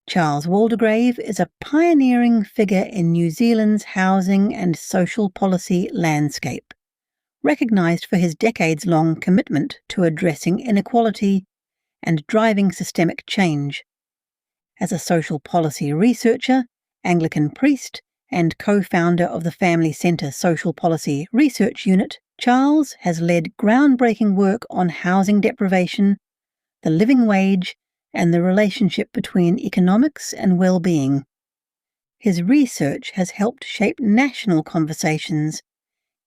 Charles Waldegrave is a pioneering figure in New Zealand's housing and social policy landscape, recognised for his decades-long commitment to addressing inequality and driving systemic change. As a social policy researcher, Anglican priest, and co-founder of the Family Centre Social Policy Research Unit, Charles has led groundbreaking work on housing deprivation, the living wage, and the relationship between economics and well-being. His research has helped shape national conversations,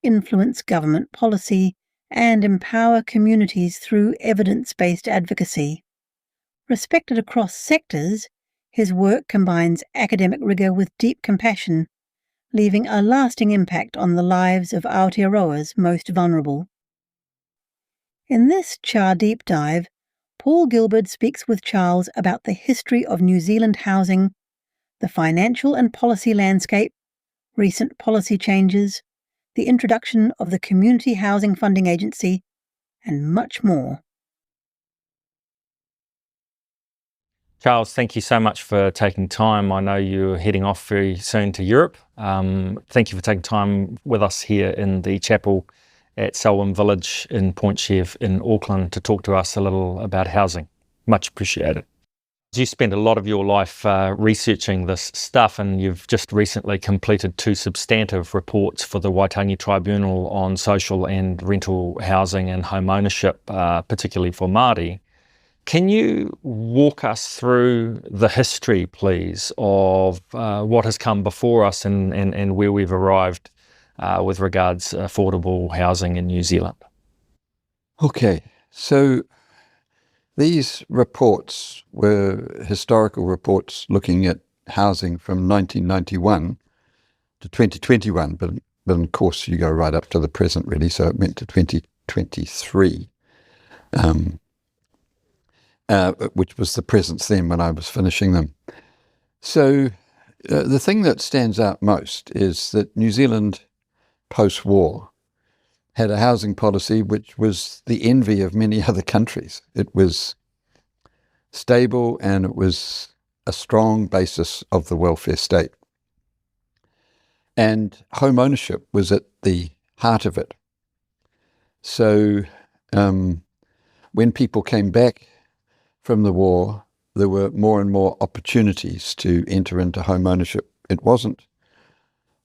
influence government policy, and empower communities through evidence-based advocacy. Respected across sectors, his work combines academic rigour with deep compassion, leaving a lasting impact on the lives of Aotearoa's most vulnerable. In this CHA DeepDive, Paul Gilberd speaks with Charles about the history of New Zealand housing, the financial and policy landscape, recent policy changes, the introduction of the Community Housing Funding Agency, and much more. Charles, thank you so much for taking time. I know you're heading off very soon to Europe. Thank you for taking time with us here in the chapel at Selwyn Village in Point Chev in Auckland to talk to us a little about housing. Much appreciated. You spent a lot of your life researching this stuff, and you've just recently completed 2 substantive reports for the Waitangi Tribunal on social and rental housing and home ownership, particularly for Māori. Can you walk us through the history, please, of what has come before us and where we've arrived with regards affordable housing in New Zealand? Okay, so these reports were historical reports looking at housing from 1991 to 2021, but of course you go right up to the present really, so it went to 2023, which was the present then when I was finishing them. So the thing that stands out most is that New Zealand post-war had a housing policy which was the envy of many other countries. It was stable and it was a strong basis of the welfare state. And home ownership was at the heart of it. So when people came back from the war, there were more and more opportunities to enter into home ownership. It wasn't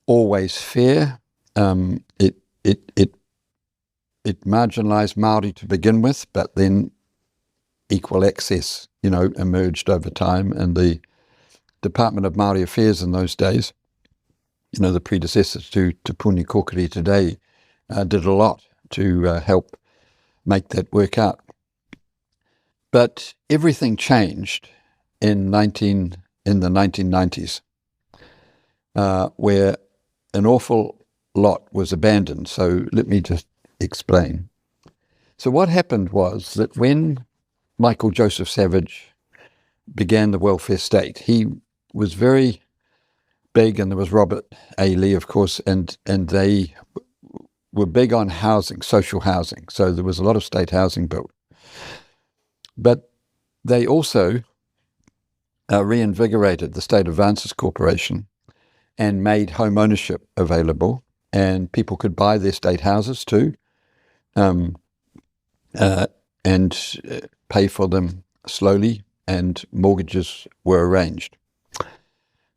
always fair. It marginalised Māori to begin with, but then equal access, emerged over time. And the Department of Māori Affairs in those days, the predecessors to Puni Kokiri today, did a lot to help make that work out. But everything changed in the 1990s, where an awful lot was abandoned. So let me just explain. So what happened was that when Michael Joseph Savage began the welfare state, he was very big, and there was Robert A. Lee, of course, and they were big on housing, social housing. So there was a lot of state housing built. But they also reinvigorated the State Advances Corporation and made home ownership available, and people could buy their state houses too, and pay for them slowly, and mortgages were arranged.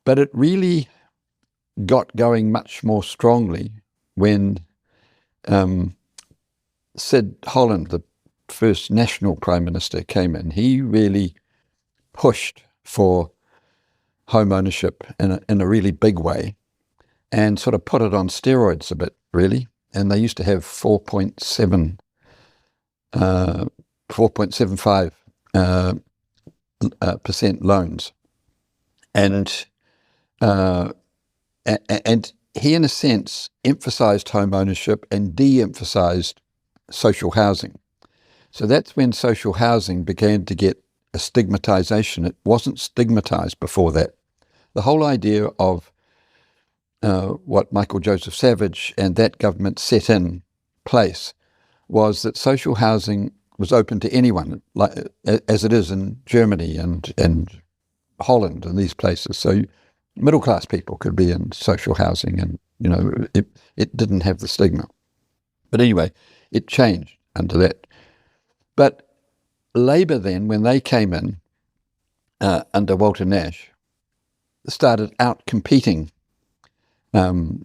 But it really got going much more strongly when Sid Holland, the first national Prime Minister, came in. He really pushed for home ownership in a really big way, and sort of put it on steroids a bit, really. And they used to have 4.75% loans, and he, in a sense, emphasised home ownership and de-emphasised social housing. So that's when social housing began to get a stigmatisation. It wasn't stigmatised before that. The whole idea of what Michael Joseph Savage and that government set in place was that social housing was open to anyone, like as it is in Germany and Holland and these places. So middle class people could be in social housing, and it didn't have the stigma. But anyway, it changed under that. But Labour then, when they came in under Walter Nash, started out competing the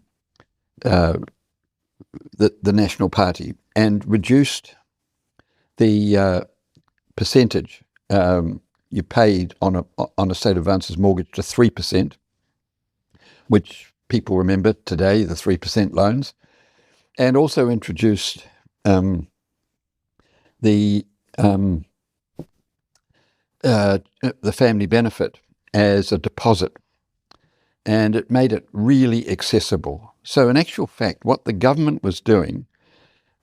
National Party and reduced the percentage you paid on a state advances mortgage to 3%, which people remember today, the 3% loans, and also introduced the family benefit as a deposit, and it made it really accessible. So in actual fact, what the government was doing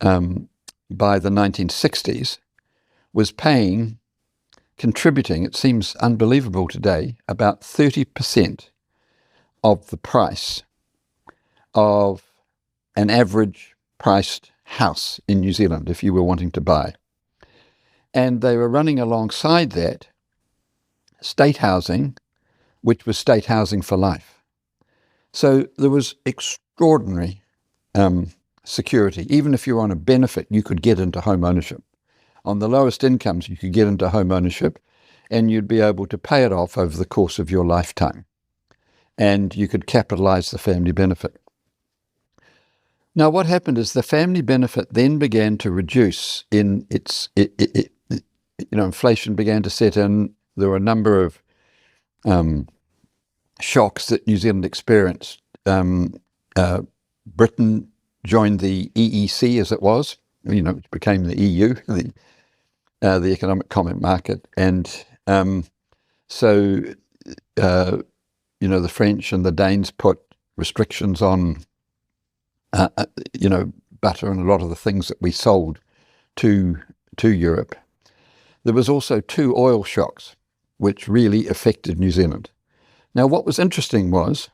by the 1960s was contributing, it seems unbelievable today, about 30% of the price of an average priced house in New Zealand if you were wanting to buy. And they were running alongside that state housing, which was state housing for life. So there was extraordinary security. Even if you were on a benefit, you could get into home ownership. On the lowest incomes, you could get into home ownership, and you'd be able to pay it off over the course of your lifetime. And you could capitalise the family benefit. Now, what happened is the family benefit then began to reduce in inflation began to set in. There were a number of shocks that New Zealand experienced. Britain joined the EEC, as it was, which became the EU, the Economic Common Market. And so the French and the Danes put restrictions on, butter and a lot of the things that we sold to Europe. There was also 2 oil shocks, which really affected New Zealand. Now, what was interesting was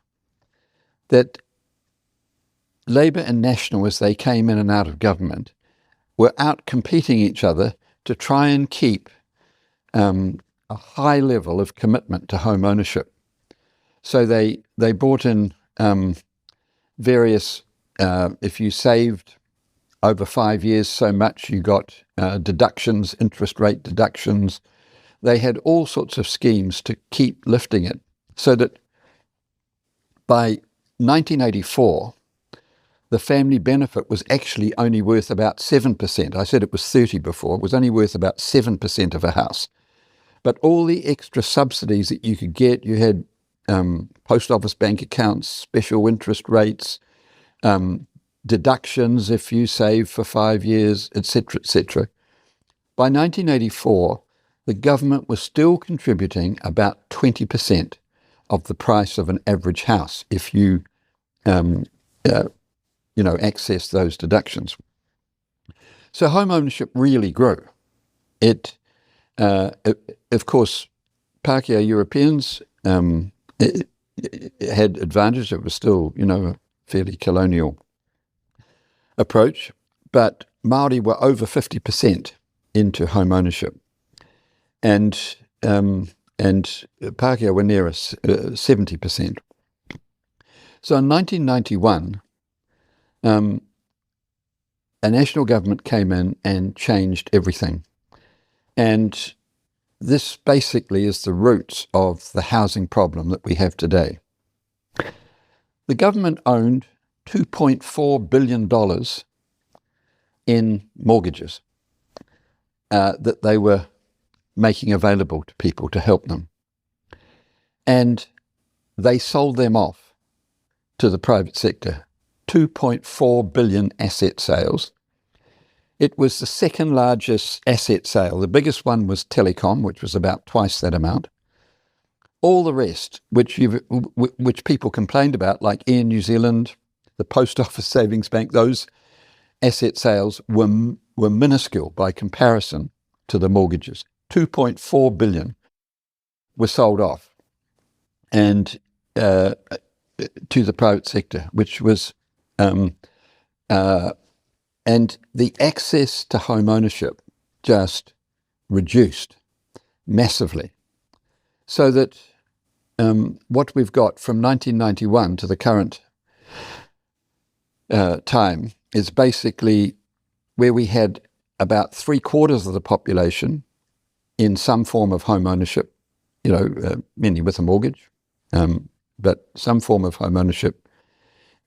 that Labour and National, as they came in and out of government, were out competing each other to try and keep a high level of commitment to home ownership. So they brought in various, if you saved over 5 years so much, you got deductions, interest rate deductions. They had all sorts of schemes to keep lifting it, so that by 1984, the family benefit was actually only worth about 7%. I said it was 30 before. It was only worth about 7% of a house. But all the extra subsidies that you could get, you had post office bank accounts, special interest rates, deductions if you save for 5 years, etc., etc. By 1984, the government was still contributing about 20% of the price of an average house if you access those deductions. So home ownership really grew. It of course, Pākehā Europeans it had advantage. It was still, a fairly colonial approach, but Māori were over 50% into home ownership, and Pākehā were near 70%. So in 1991, a national government came in and changed everything. And this basically is the roots of the housing problem that we have today. The government owned $2.4 billion in mortgages that they were making available to people to help them. And they sold them off to the private sector. 2.4 billion asset sales. It was the second largest asset sale. The biggest one was telecom, which was about twice that amount. All the rest, which people complained about, like Air New Zealand, the Post Office Savings Bank, those asset sales were minuscule by comparison to the mortgages. 2.4 billion were sold off, and to the private sector, which was and the access to home ownership just reduced massively, so that what we've got from 1991 to the current time is basically where we had about 3/4 of the population in some form of home ownership, many with a mortgage, but some form of home ownership.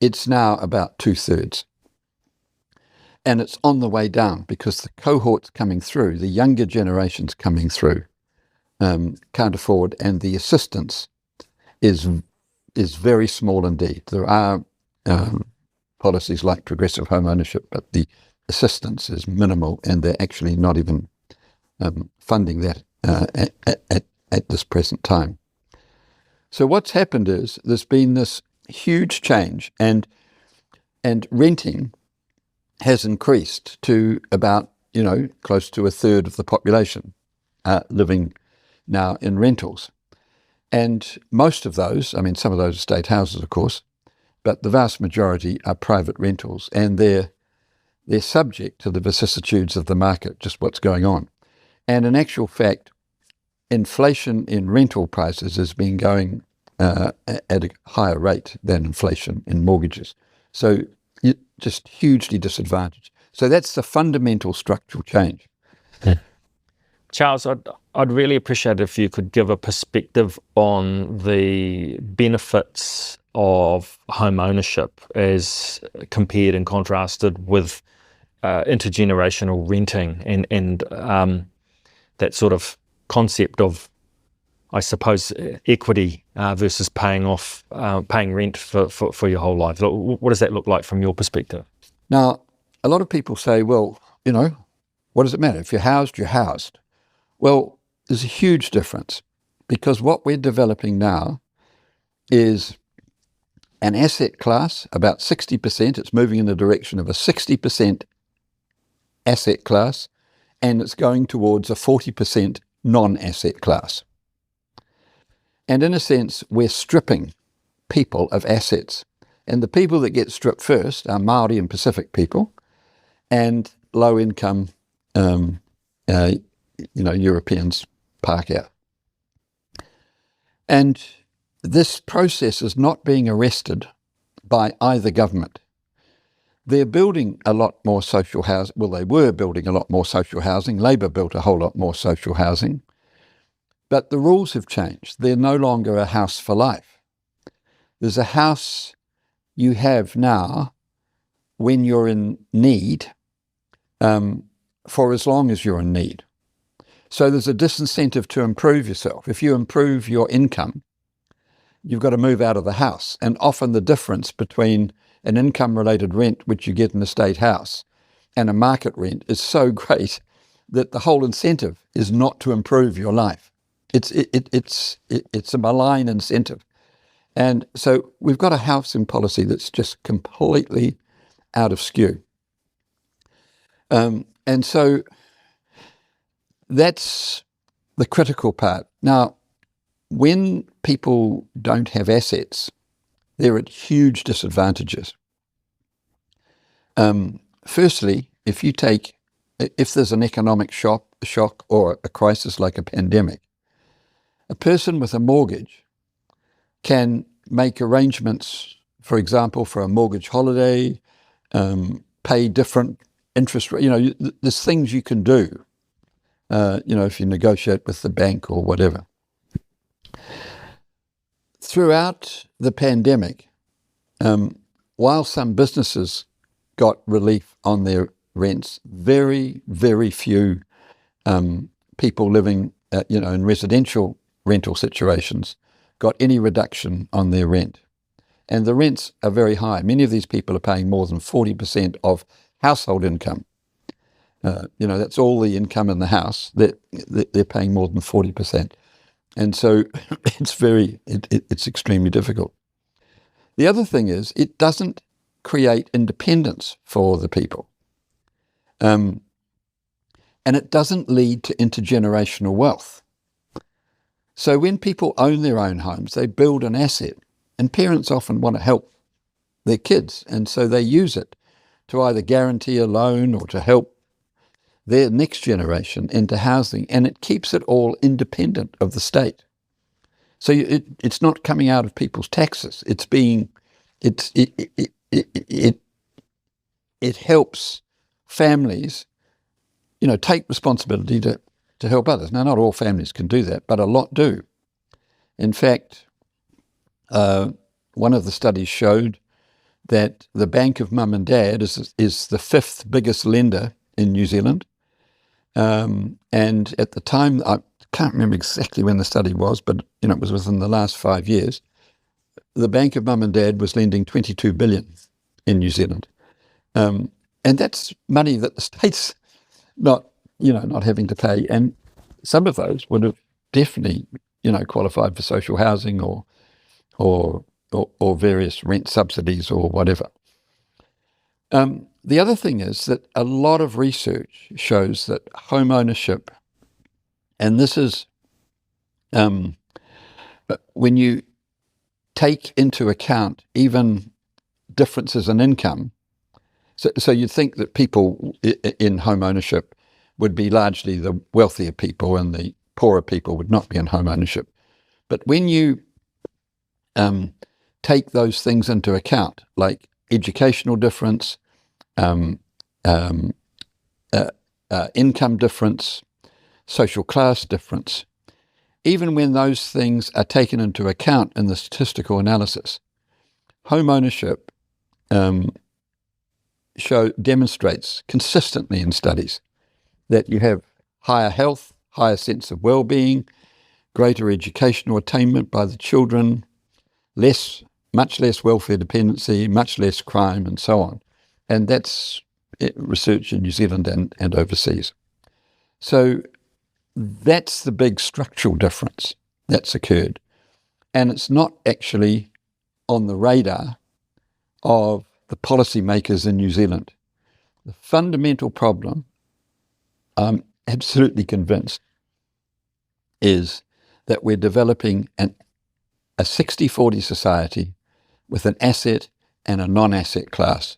It's now about 2/3. And it's on the way down because the cohorts coming through, the younger generations coming through, can't afford, and the assistance is very small indeed. There are policies like progressive home ownership, but the assistance is minimal, and they're actually not even funding that at this present time. So what's happened is there's been this huge change, and renting has increased to about, close to 1/3 of the population living now in rentals. And most of those, some of those are state houses, of course, but the vast majority are private rentals, and they're subject to the vicissitudes of the market, just what's going on. And in actual fact, inflation in rental prices has been going at a higher rate than inflation in mortgages. So you're just hugely disadvantaged. So that's the fundamental structural change. Charles, I'd really appreciate if you could give a perspective on the benefits of home ownership as compared and contrasted with intergenerational renting and that sort of concept of, I suppose, equity versus paying rent for your whole life. What does that look like from your perspective? Now, a lot of people say, well, what does it matter? If you're housed, you're housed. Well, there's a huge difference, because what we're developing now is an asset class, about 60%. It's moving in the direction of a 60% asset class, and it's going towards a 40% non-asset class. And in a sense, we're stripping people of assets. And the people that get stripped first are Māori and Pacific people, and low-income Europeans park out. And this process is not being arrested by either government. They're building a lot more social housing. Well, they were building a lot more social housing. Labour built a whole lot more social housing. But the rules have changed. They're no longer a house for life. There's a house you have now when you're in need, for as long as you're in need. So there's a disincentive to improve yourself. If you improve your income, you've got to move out of the house. And often the difference between an income-related rent, which you get in a state house, and a market rent is so great that the whole incentive is not to improve your life. It's a malign incentive. And so we've got a housing policy that's just completely out of skew. And so that's the critical part. Now, when people don't have assets, they're at huge disadvantages. Firstly, if there's an economic shock or a crisis like a pandemic, a person with a mortgage can make arrangements, for example, for a mortgage holiday, pay different interest rate. There's things you can do, if you negotiate with the bank or whatever. Throughout the pandemic, while some businesses got relief on their rents, very, very few people living in residential rental situations got any reduction on their rent. And the rents are very high. Many of these people are paying more than 40% of household income. That's all the income in the house. They're paying more than 40%. And so it's extremely difficult. The other thing is, it doesn't create independence for the people. And it doesn't lead to intergenerational wealth. So when people own their own homes, they build an asset, and parents often want to help their kids. And so they use it to either guarantee a loan or to help their next generation into housing, and it keeps it all independent of the state. So it's not coming out of people's taxes. It helps families, take responsibility to help others. Now, not all families can do that, but a lot do. In fact, one of the studies showed that the Bank of Mum and Dad is the 5th biggest lender in New Zealand. And at the time, I can't remember exactly when the study was, but it was within the last 5 years, the Bank of Mum and Dad was lending 22 billion in New Zealand. And that's money that the state's not having to pay. And some of those would have definitely, qualified for social housing or various rent subsidies or whatever. The other thing is that a lot of research shows that home ownership, and this is when you take into account even differences in income. So you'd think that people in home ownership would be largely the wealthier people and the poorer people would not be in home ownership. But when you take those things into account, like educational difference, income difference, social class difference, even when those things are taken into account in the statistical analysis, home ownership demonstrates consistently in studies that you have higher health, higher sense of wellbeing, greater educational attainment by the children, much less welfare dependency, much less crime, and so on. And that's research in New Zealand and overseas. So that's the big structural difference that's occurred. And it's not actually on the radar of the policymakers in New Zealand. The fundamental problem, I'm absolutely convinced, is that we're developing a 60-40 society with an asset and a non-asset class.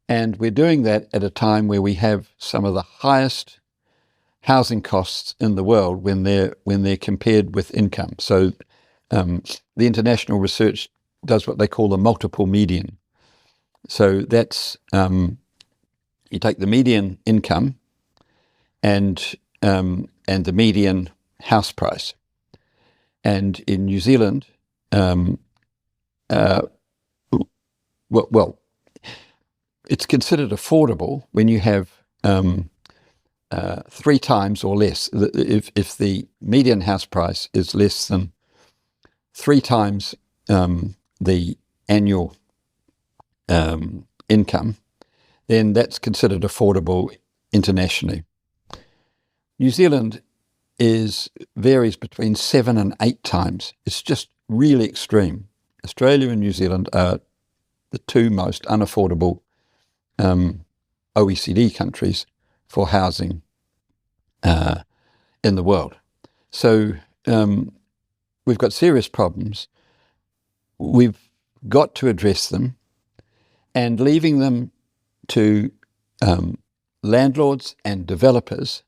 And we're doing that at a time where we have some of the highest housing costs in the world when they're compared with income. So the international research does what they call the multiple median. So that's you take the median income and the median house price. And in New Zealand, it's considered affordable when you have 3 times or less. If the median house price is less than 3 times the annual income, then that's considered affordable internationally. New Zealand varies between 7 and 8 times. It's just really extreme. Australia and New Zealand are the 2 most unaffordable OECD countries for housing in the world. So we've got serious problems. We've got to address them, and leaving them to landlords and developers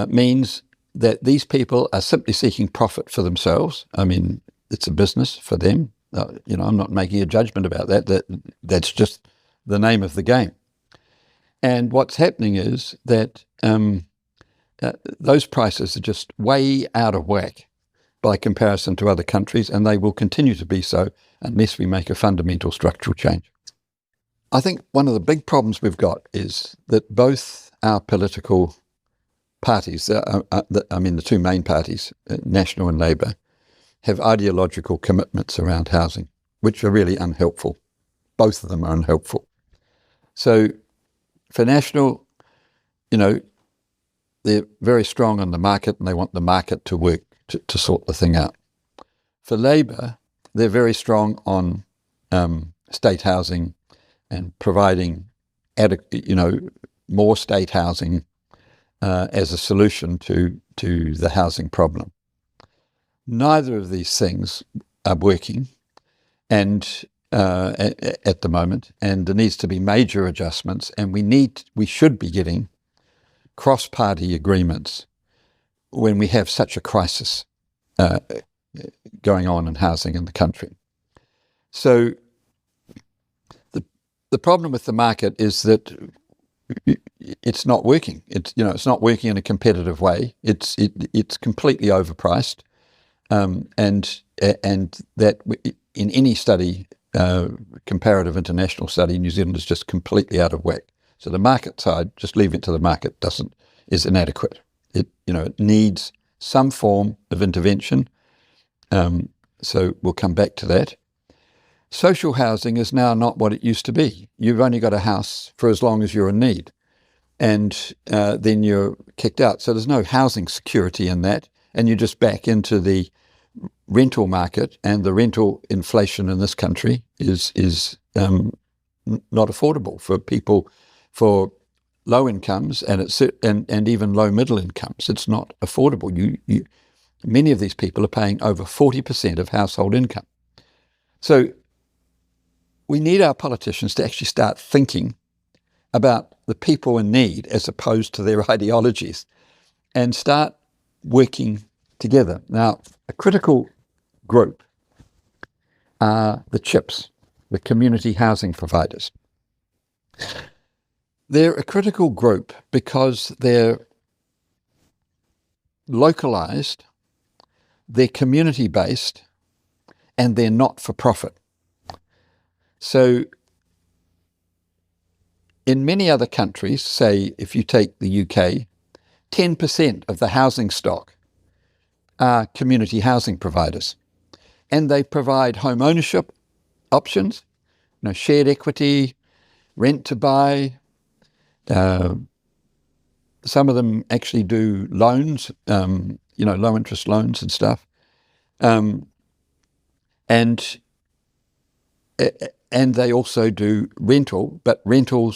means that these people are simply seeking profit for themselves. I mean, it's a business for them. I'm not making a judgment about that. That's just the name of the game. And what's happening is that those prices are just way out of whack by comparison to other countries, and they will continue to be so unless we make a fundamental structural change. I think one of the big problems we've got is that both our political parties, the 2 main parties, National and Labour, have ideological commitments around housing, which are really unhelpful. Both of them are unhelpful. So for National, they're very strong on the market and they want the market to work to sort the thing out. For Labour, they're very strong on state housing and providing more state housing as a solution to the housing problem. Neither of these things are working and at the moment, and there needs to be major adjustments, and we should be getting cross-party agreements when we have such a crisis going on in housing in the country. So the problem with the market is that it's not working. It's not working in a competitive way. It's completely overpriced, and that in any study, comparative international study, New Zealand is just completely out of whack. So the market side, just leave it to the market, is inadequate. It needs some form of intervention. So we'll come back to that. Social housing is now not what it used to be. You've only got a house for as long as you're in need, and then you're kicked out. So there's no housing security in that, and you're just back into the rental market, and the rental inflation in this country is not affordable for people, for low incomes, and even low middle incomes. It's not affordable. Many of these people are paying over 40% of household income. So we need our politicians to actually start thinking about the people in need as opposed to their ideologies, and start working together. Now, a critical group are the CHIPs, the community housing providers. They're a critical group because they're localised, they're community-based, and they're not-for-profit. So in many other countries, say if you take the UK, 10% of the housing stock are community housing providers, and they provide home ownership options, shared equity, rent to buy. Some of them actually do loans, low interest loans and stuff, and they also do rental, but rental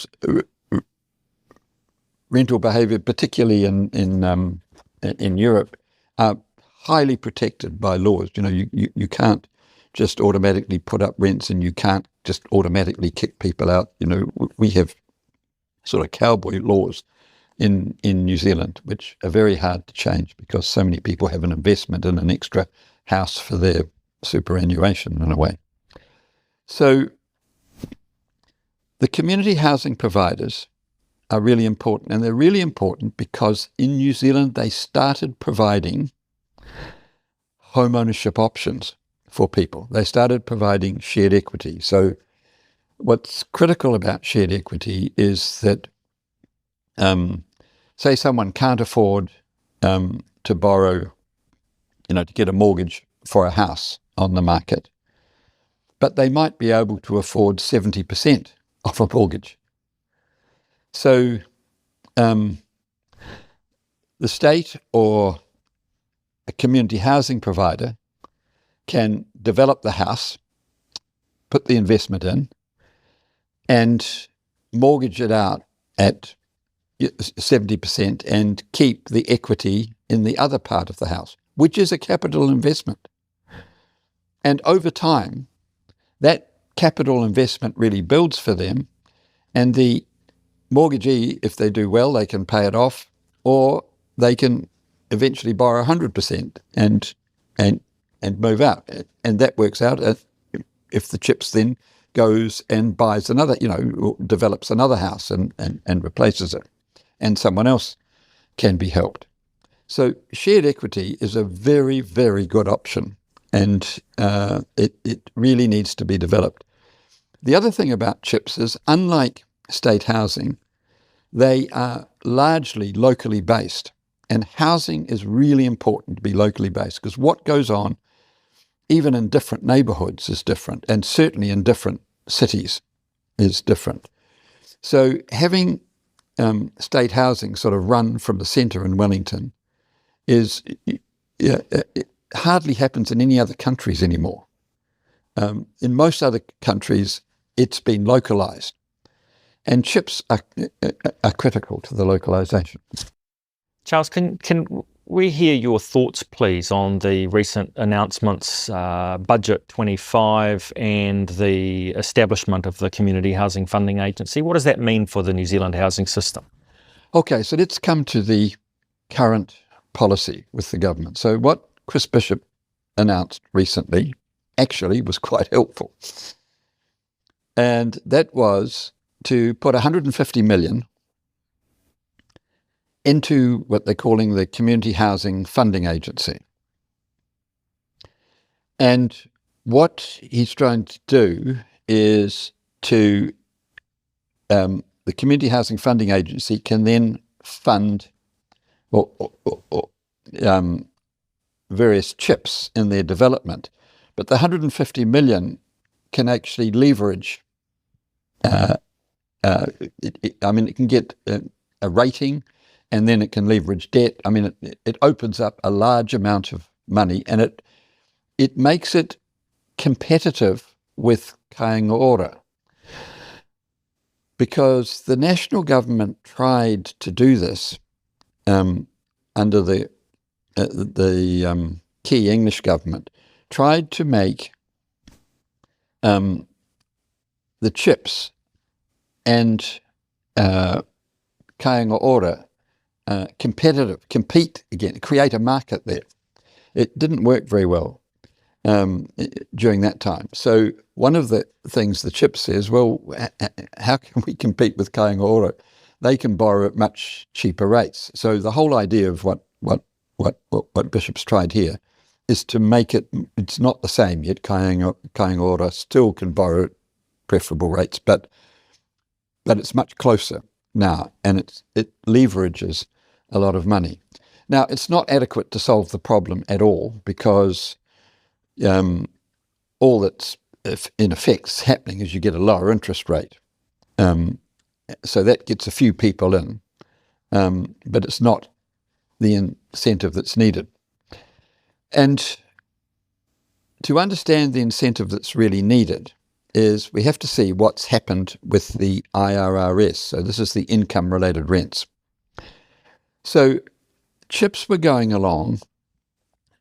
behaviour, particularly in Europe, are highly protected by laws. You can't just automatically put up rents, and you can't just automatically kick people out. We have sort of cowboy laws in New Zealand, which are very hard to change because so many people have an investment in an extra house for their superannuation in a way. So the community housing providers are really important, and they're really important because in New Zealand they started providing home ownership options for people. They started providing shared equity. So what's critical about shared equity is that, say someone can't afford to borrow, to get a mortgage for a house on the market, but they might be able to afford 70% of a mortgage. So the state or a community housing provider can develop the house, put the investment in, and mortgage it out at 70% and keep the equity in the other part of the house, which is a capital investment. And over time, that capital investment really builds for them, and the mortgagee, if they do well, they can pay it off, or they can eventually borrow 100% and move out. And that works out if the CHIPS then goes and buys another, develops another house and replaces it, and someone else can be helped. So shared equity is a very, very good option, and it really needs to be developed. The other thing about CHIPS is, unlike state housing, they are largely locally based, and housing is really important to be locally based, because what goes on even in different neighbourhoods is different, and certainly in different cities is different. So having state housing sort of run from the centre in Wellington it hardly happens in any other countries anymore. In most other countries, it's been localised, and CHIPS are critical to the localisation. Charles, can we hear your thoughts, please, on the recent announcements, Budget 25 and the establishment of the Community Housing Funding Agency? What does that mean for the New Zealand housing system? Okay, so let's come to the current policy with the government. So what Chris Bishop announced recently actually was quite helpful. And that was to put 150 million into what they're calling the Community Housing Funding Agency. And what he's trying to do is to, the Community Housing Funding Agency can then fund various CHIPs in their development. But the 150 million can actually leverage, it can get a rating, and then it can leverage debt. I mean, it opens up a large amount of money, and it makes it competitive with Aotearoa. Because the national government tried to do this under the key English government, tried to make the CHIPs and Aotearoa competitive, compete again, create a market there. It didn't work very well during that time. So one of the things the CHIP says, well, how can we compete with Aotearoa? They can borrow at much cheaper rates. So the whole idea of what Bishop's tried here is to make it's not the same yet. Aotearoa still can borrow at preferable rates, but it's much closer now, and it leverages a lot of money. Now, it's not adequate to solve the problem at all, because all that's in effect happening is you get a lower interest rate. So that gets a few people in, but it's not the incentive that's needed. And to understand the incentive that's really needed is we have to see what's happened with the IRRS. So this is the income-related rents. So CHIPs were going along,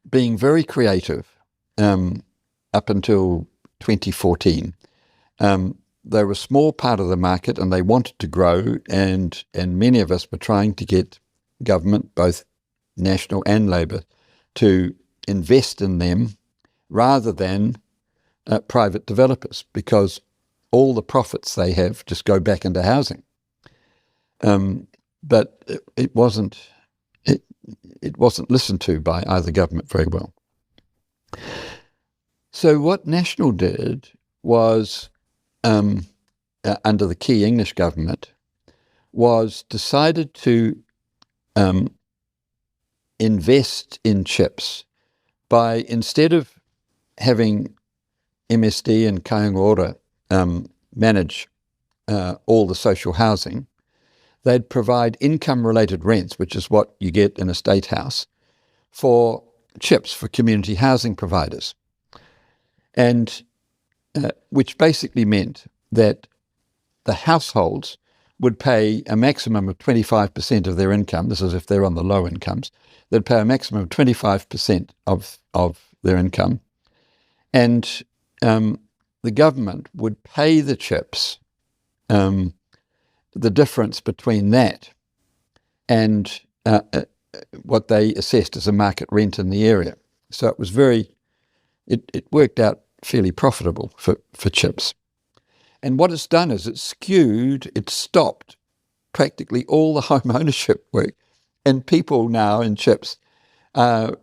being very creative up until 2014. They were a small part of the market, and they wanted to grow, and many of us were trying to get government, both national and Labour, to invest in them rather than private developers, because all the profits they have just go back into housing. But it wasn't listened to by either government very well. So what National did was, under the key English government, was decided to invest in CHIPs by, instead of having MSD and Aotearoa manage all the social housing, they'd provide income-related rents, which is what you get in a state house, for CHIPs, for community housing providers. And which basically meant that the households would pay a maximum of 25% of their income. This is if they're on the low incomes. They'd pay a maximum of 25% of their income. And the government would pay the CHIPs the difference between that and what they assessed as a market rent in the area. So it was it worked out fairly profitable for CHIPs. And what it's done is it stopped practically all the home ownership work. And people now in CHIPs are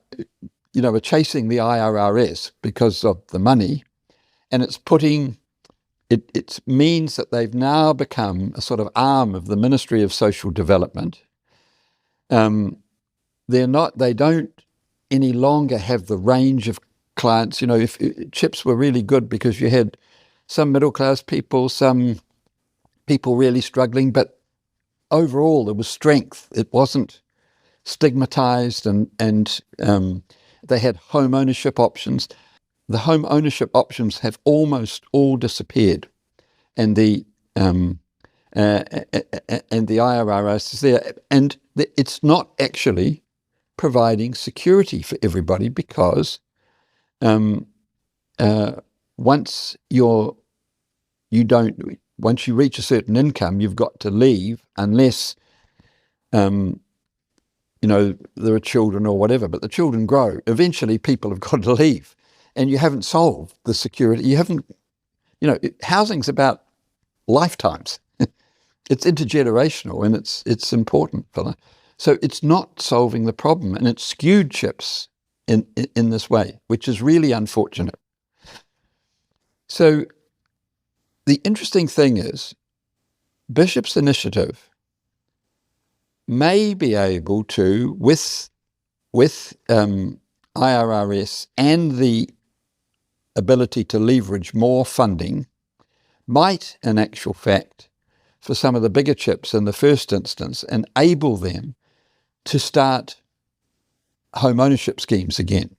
chasing the IRRS because of the money. And it means that they've now become a sort of arm of the Ministry of Social Development. They don't any longer have the range of clients. If CHIPs were really good because you had some middle-class people, some people really struggling, but overall there was strength. It wasn't stigmatized, and they had home ownership options. The home ownership options have almost all disappeared, and the IRRS is there, and it's not actually providing security for everybody, because once you reach a certain income, you've got to leave unless there are children or whatever, but the children grow. Eventually people have got to leave, and you haven't solved the security. You haven't, housing's about lifetimes. It's intergenerational, and it's important for that. So it's not solving the problem, and it's skewed CHIPS in this way, which is really unfortunate. So the interesting thing is, Bishop's initiative may be able to, with IRRS and the ability to leverage more funding, might, in actual fact, for some of the bigger CHIPS in the first instance, enable them to start home ownership schemes again,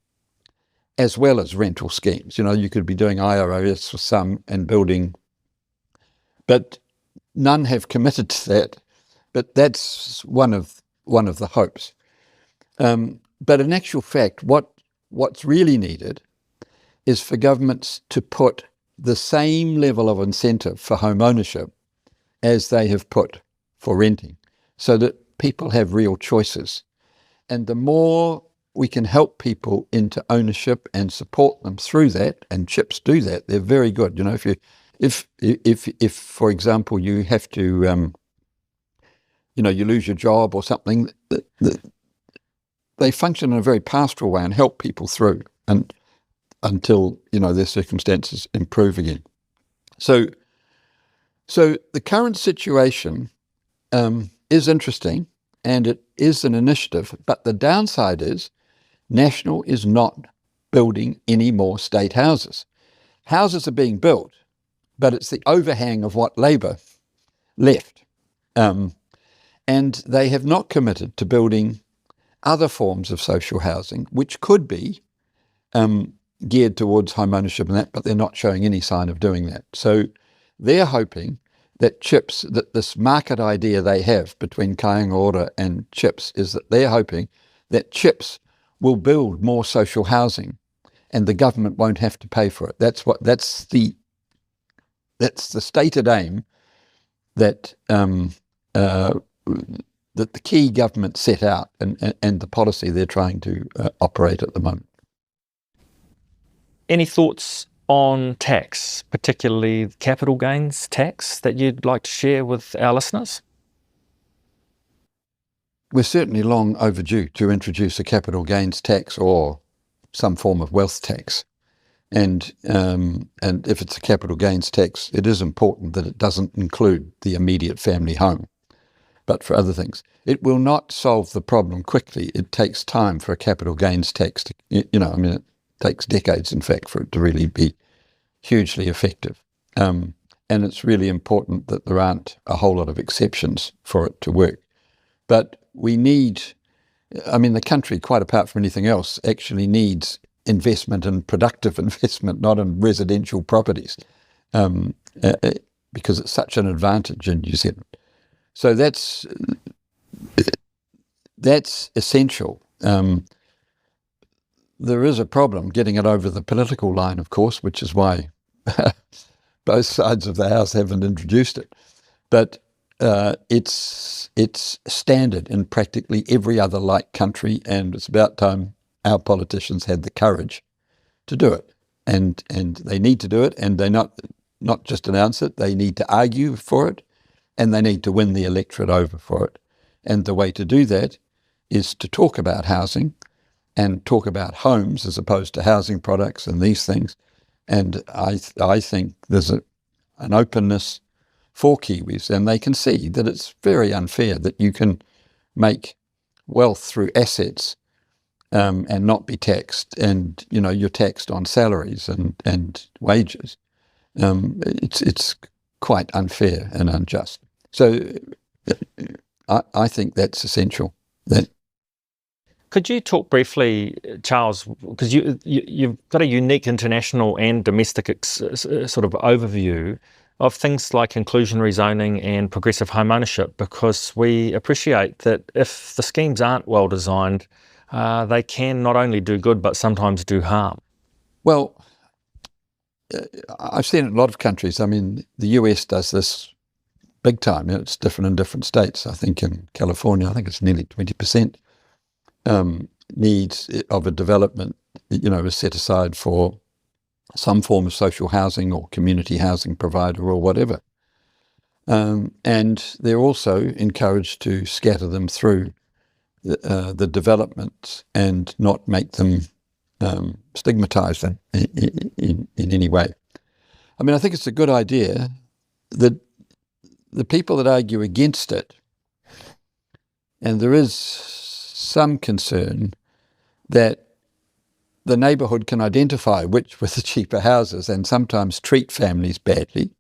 as well as rental schemes. You could be doing IRRS for some and building, but none have committed to that. But that's one of the hopes. But in actual fact, what's really needed is for governments to put the same level of incentive for home ownership as they have put for renting, so that people have real choices. And the more we can help people into ownership and support them through that, and CHIPS do that, they're very good. If for example you have to you lose your job or something, they function in a very pastoral way and help people through and until their circumstances improve again. So the current situation is interesting, and it is an initiative, but the downside is National is not building any more state houses. Houses are being built, but it's the overhang of what Labour left. And they have not committed to building other forms of social housing, which could be geared towards home ownership and that, but they're not showing any sign of doing that. So they're hoping that CHIPS, that this market idea they have between Kāinga Ora and CHIPS, is that they're hoping that CHIPS will build more social housing and the government won't have to pay for it. That's the stated aim that that the key government set out and the policy they're trying to operate at the moment. Any thoughts on tax, particularly capital gains tax, that you'd like to share with our listeners? We're certainly long overdue to introduce a capital gains tax or some form of wealth tax. And if it's a capital gains tax, it is important that it doesn't include the immediate family home, but for other things. It will not solve the problem quickly. It takes time for a capital gains tax to, it takes decades, in fact, for it to really be hugely effective. And it's really important that there aren't a whole lot of exceptions for it to work. But we need, the country, quite apart from anything else, actually needs investment and productive investment, not in residential properties, because it's such an advantage in New Zealand. So that's essential. There is a problem getting it over the political line, of course, which is why both sides of the House haven't introduced it. But it's standard in practically every other like country, and it's about time our politicians had the courage to do it. And they need to do it, and they not just announce it, they need to argue for it, and they need to win the electorate over for it. And the way to do that is to talk about housing and talk about homes as opposed to housing products and these things. And I think there's an openness for Kiwis, and they can see that it's very unfair that you can make wealth through assets and not be taxed, and you're taxed on salaries and wages. It's quite unfair and unjust. So I think that's essential. Could you talk briefly, Charles, because you've got a unique international and domestic sort of overview of things like inclusionary zoning and progressive home ownership, because we appreciate that if the schemes aren't well designed, they can not only do good but sometimes do harm. Well, I've seen it in a lot of countries. The US does this big time. It's different in different states. I think in California, I think it's nearly 20%. needs of a development, is set aside for some form of social housing or community housing provider or whatever. And they're also encouraged to scatter them through the developments and not make them stigmatized in any way. I mean, I think it's a good idea that the people that argue against it, and there is some concern that the neighbourhood can identify which were the cheaper houses and sometimes treat families badly,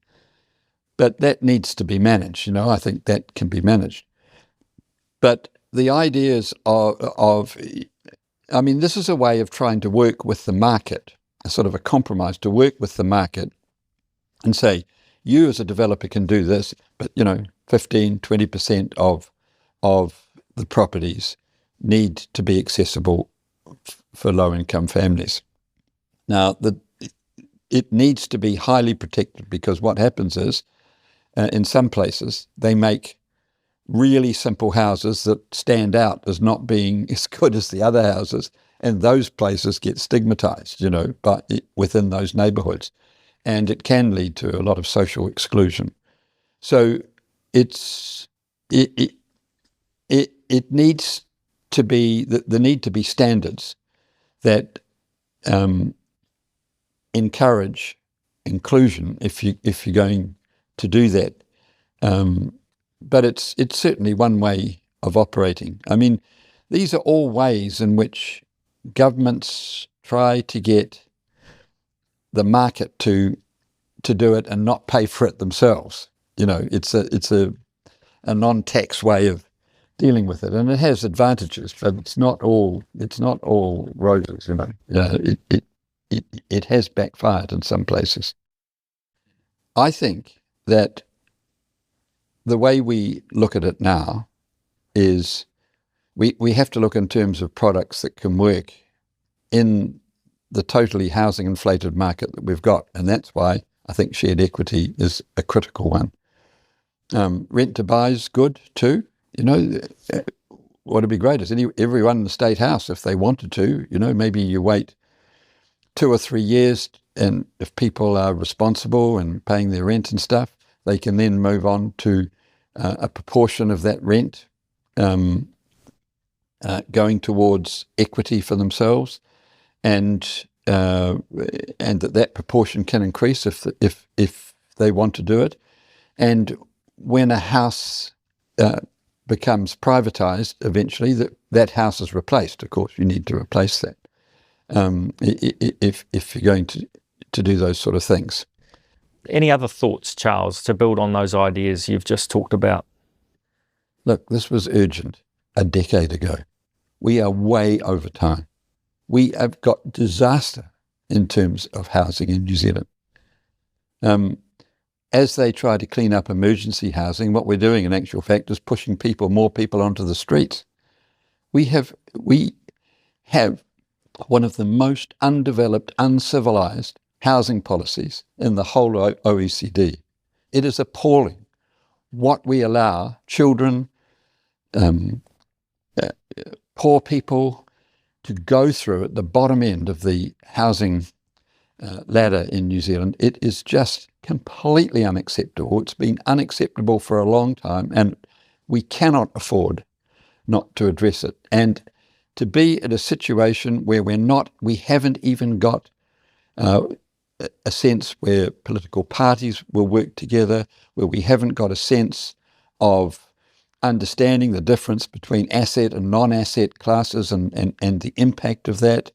but that needs to be managed. I think that can be managed. But the ideas this is a way of trying to work with the market, a sort of a compromise to work with the market and say, you as a developer can do this, but 15, 20% of the properties need to be accessible for low-income families. Now, it needs to be highly protected, because what happens is, in some places, they make really simple houses that stand out as not being as good as the other houses, and those places get stigmatized, but within those neighborhoods, and it can lead to a lot of social exclusion. So it needs to be, there need to be standards that encourage inclusion if you're going to do that. But it's certainly one way of operating. I mean, these are all ways in which governments try to get the market to do it and not pay for it themselves. It's a non-tax way of dealing with it, and it has advantages, but it's not all roses. It has backfired in some places. I think that the way we look at it now is we have to look in terms of products that can work in the totally housing inflated market that we've got, and that's why I think shared equity is a critical one. Rent to buy is good too. What would be great is everyone in the state house, if they wanted to, maybe you wait 2 or 3 years, and if people are responsible and paying their rent and stuff, they can then move on to a proportion of that rent going towards equity for themselves, and that proportion can increase if they want to do it. And when a house becomes privatized, eventually that house is replaced. Of course, you need to replace that if you're going to do those sort of things. Any other thoughts, Charles, to build on those ideas you've just talked about? Look, this was urgent a decade ago. We are way over time. We have got disaster in terms of housing in New Zealand. As they try to clean up emergency housing, what we're doing in actual fact is pushing more people onto the streets. We have one of the most undeveloped, uncivilized housing policies in the whole OECD. It is appalling what we allow children, poor people to go through at the bottom end of the housing ladder in New Zealand. It is just completely unacceptable. It's been unacceptable for a long time, and we cannot afford not to address it. And to be in a situation where we haven't even got a sense where political parties will work together, where we haven't got a sense of understanding the difference between asset and non-asset classes and the impact of that,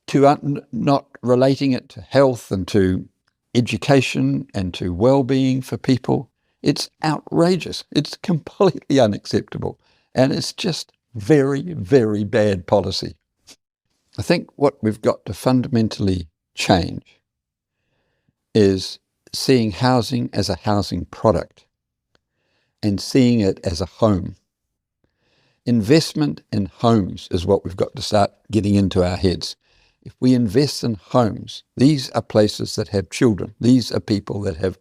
to not relating it to health and to education and to well-being for people. It's outrageous. It's completely unacceptable. And it's just very, very bad policy. I think what we've got to fundamentally change is seeing housing as a housing product and seeing it as a home. Investment in homes is what we've got to start getting into our heads. If we invest in homes, these are places that have children. These are people that have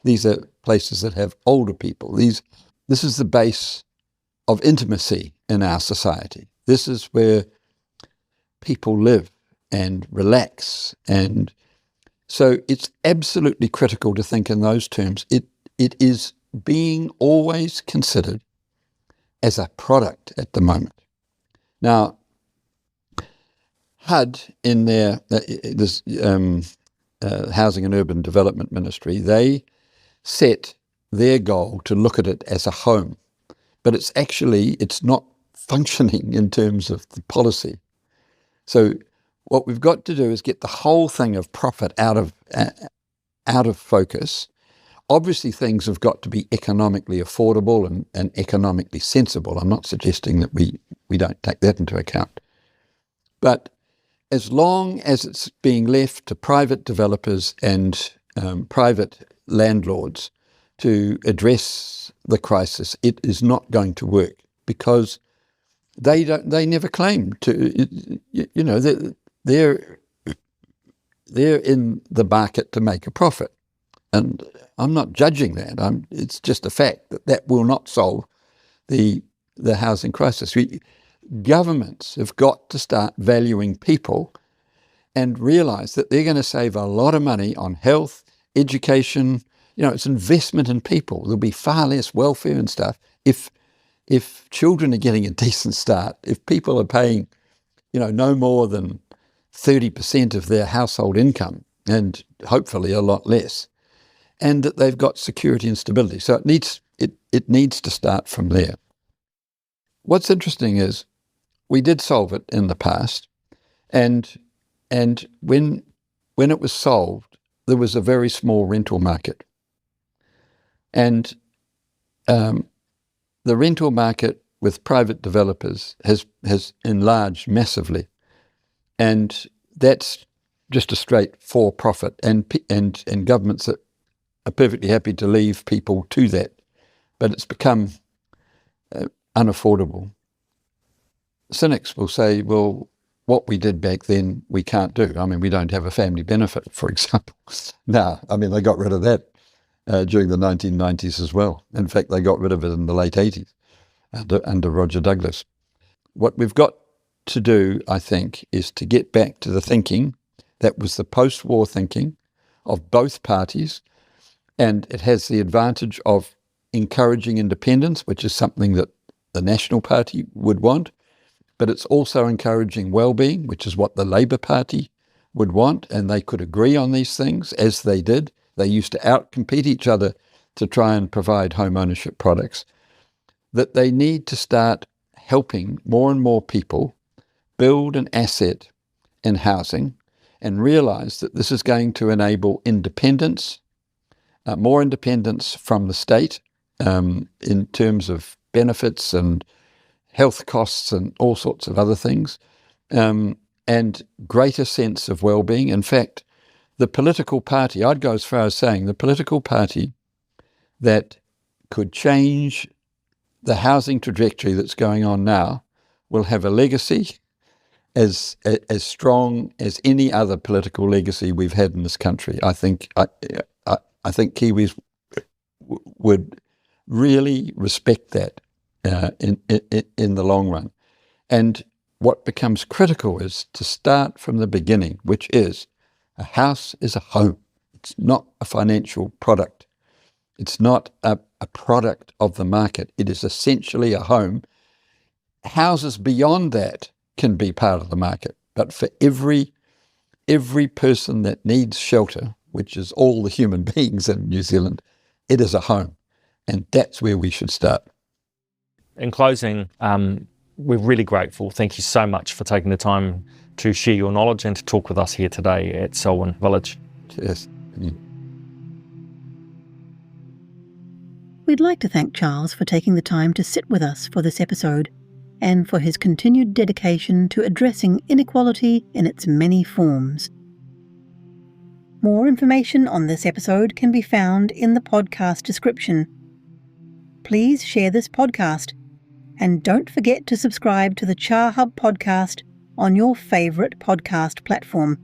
these are places that have older people. This is the base intimacy in our society. This is where people live and relax. And so it's absolutely critical to think in those terms. It is being always considered as a product at the moment. Now, HUD, in their Housing and Urban Development Ministry, they set their goal to look at it as a home. But it's not functioning in terms of the policy. So what we've got to do is get the whole thing of profit out of focus. Obviously, things have got to be economically affordable and economically sensible. I'm not suggesting that we don't take that into account. But as long as it's being left to private developers and private landlords to address the crisis, it is not going to work, because they never claim to, they're in the market to make a profit. And I'm not judging that. It's just a fact that will not solve the housing crisis. Governments have got to start valuing people and realise that they're going to save a lot of money on health, education. It's investment in people. There'll be far less welfare and stuff if children are getting a decent start, if people are paying, no more than 30% of their household income, and hopefully a lot less, and that they've got security and stability. So it needs to start from there. What's interesting is we did solve it in the past, and when it was solved, there was a very small rental market. And the rental market with private developers has enlarged massively, and that's just a straight for profit. And governments are perfectly happy to leave people to that, but it's become unaffordable. Cynics will say, well, what we did back then, we can't do. I mean, we don't have a family benefit, for example. No, I mean, they got rid of that during the 1990s as well. In fact, they got rid of it in the late 80s under Roger Douglas. What we've got to do, I think, is to get back to the thinking that was the post-war thinking of both parties, and it has the advantage of encouraging independence, which is something that the National Party would want, but it's also encouraging wellbeing, which is what the Labour Party would want, and they could agree on these things, as they did. They used to outcompete each other to try and provide home ownership products. That they need to start helping more and more people build an asset in housing and realise that this is going to enable independence, more independence from the state in terms of benefits and health costs and all sorts of other things, and greater sense of well-being. In fact, the political party, I'd go as far as saying the political party that could change the housing trajectory that's going on now will have a legacy as strong as any other political legacy we've had in this country. I think Kiwis would really respect that in the long run. And what becomes critical is to start from the beginning, which is a house is a home. It's not a financial product. It's not a product of the market. It is essentially a home. Houses beyond that can be part of the market, but for every person that needs shelter, which is all the human beings in New Zealand, it is a home, and that's where we should start. In closing, we're really grateful. Thank you so much for taking the time to share your knowledge and to talk with us here today at Selwyn Village. Cheers. We'd like to thank Charles for taking the time to sit with us for this episode, and for his continued dedication to addressing inequality in its many forms. More information on this episode can be found in the podcast description. Please share this podcast, and don't forget to subscribe to the CHA Hub podcast on your favourite podcast platform.